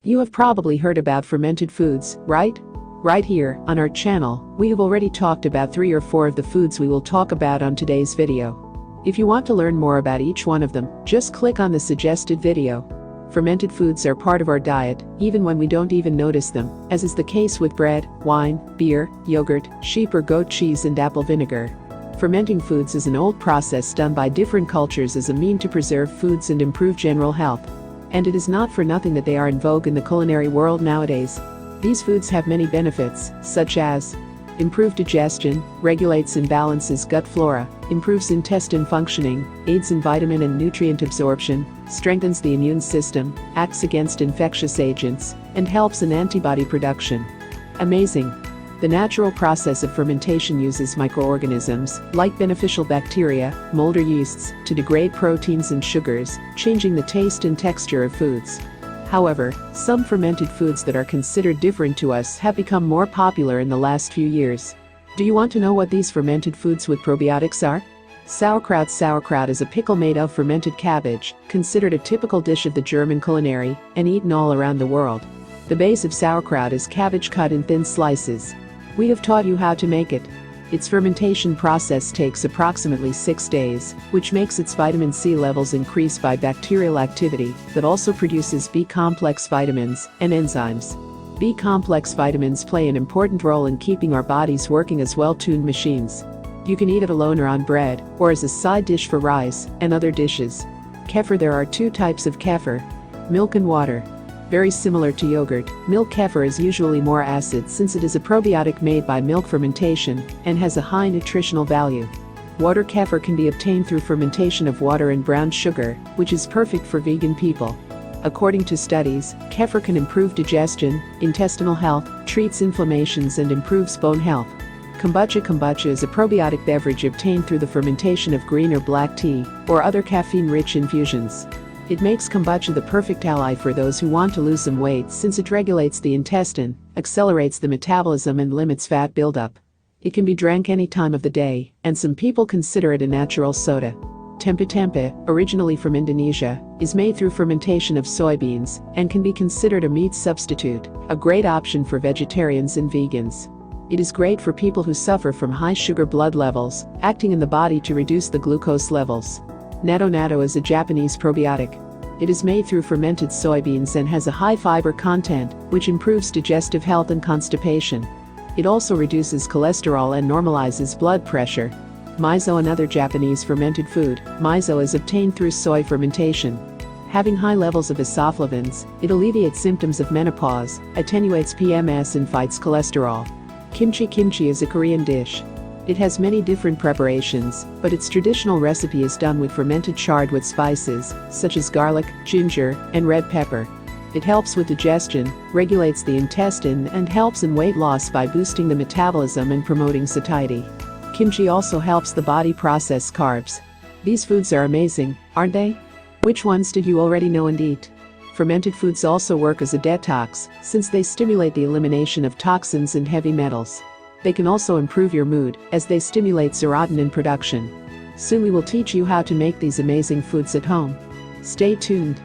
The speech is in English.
You have probably heard about fermented foods, right? Right here, on our channel, we have already talked about 3 or 4 of the foods we will talk about on today's video. If you want to learn more about each one of them, just click on the suggested video. Fermented foods are part of our diet, even when we don't even notice them, as is the case with bread, wine, beer, yogurt, sheep or goat cheese and apple vinegar. Fermenting foods is an old process done by different cultures as a mean to preserve foods and improve general health. And it is not for nothing that they are in vogue in the culinary world nowadays. These foods have many benefits, such as improved digestion, regulates and balances gut flora, improves intestine functioning, aids in vitamin and nutrient absorption, strengthens the immune system, acts against infectious agents, and helps in antibody production. Amazing! The natural process of fermentation uses microorganisms, like beneficial bacteria, mold or yeasts, to degrade proteins and sugars, changing the taste and texture of foods. However, some fermented foods that are considered different to us have become more popular in the last few years. Do you want to know what these fermented foods with probiotics are? Sauerkraut. Sauerkraut is a pickle made of fermented cabbage, considered a typical dish of the German culinary, and eaten all around the world. The base of sauerkraut is cabbage cut in thin slices. We have taught you how to make it. Its fermentation process takes approximately 6 days, which makes its vitamin C levels increase by bacterial activity that also produces B-complex vitamins and enzymes. B-complex vitamins play an important role in keeping our bodies working as well-tuned machines. You can eat it alone or on bread, or as a side dish for rice and other dishes. Kefir. There are 2 types of kefir: milk and water. Very similar to yogurt, milk kefir is usually more acid since it is a probiotic made by milk fermentation and has a high nutritional value. Water kefir can be obtained through fermentation of water and brown sugar, which is perfect for vegan people. According to studies, kefir can improve digestion, intestinal health, treats inflammations and improves bone health. Kombucha. Kombucha is a probiotic beverage obtained through the fermentation of green or black tea or other caffeine-rich infusions. It makes kombucha the perfect ally for those who want to lose some weight since it regulates the intestine, accelerates the metabolism and limits fat buildup. It can be drank any time of the day, and some people consider it a natural soda. Tempe. Tempe, originally from Indonesia, is made through fermentation of soybeans and can be considered a meat substitute, a great option for vegetarians and vegans. It is great for people who suffer from high sugar blood levels, acting in the body to reduce the glucose levels. Natto. Natto is a Japanese probiotic. It is made through fermented soybeans and has a high fiber content, which improves digestive health and constipation. It also reduces cholesterol and normalizes blood pressure. Miso. Another Japanese fermented food, miso is obtained through soy fermentation. Having high levels of isoflavones, it alleviates symptoms of menopause, attenuates PMS and fights cholesterol. Kimchi. Kimchi is a Korean dish. It has many different preparations, but its traditional recipe is done with fermented chard with spices, such as garlic, ginger, and red pepper. It helps with digestion, regulates the intestine, and helps in weight loss by boosting the metabolism and promoting satiety. Kimchi also helps the body process carbs. These foods are amazing, aren't they? Which ones did you already know and eat? Fermented foods also work as a detox, since they stimulate the elimination of toxins and heavy metals. They can also improve your mood, as they stimulate serotonin production. Soon we will teach you how to make these amazing foods at home. Stay tuned.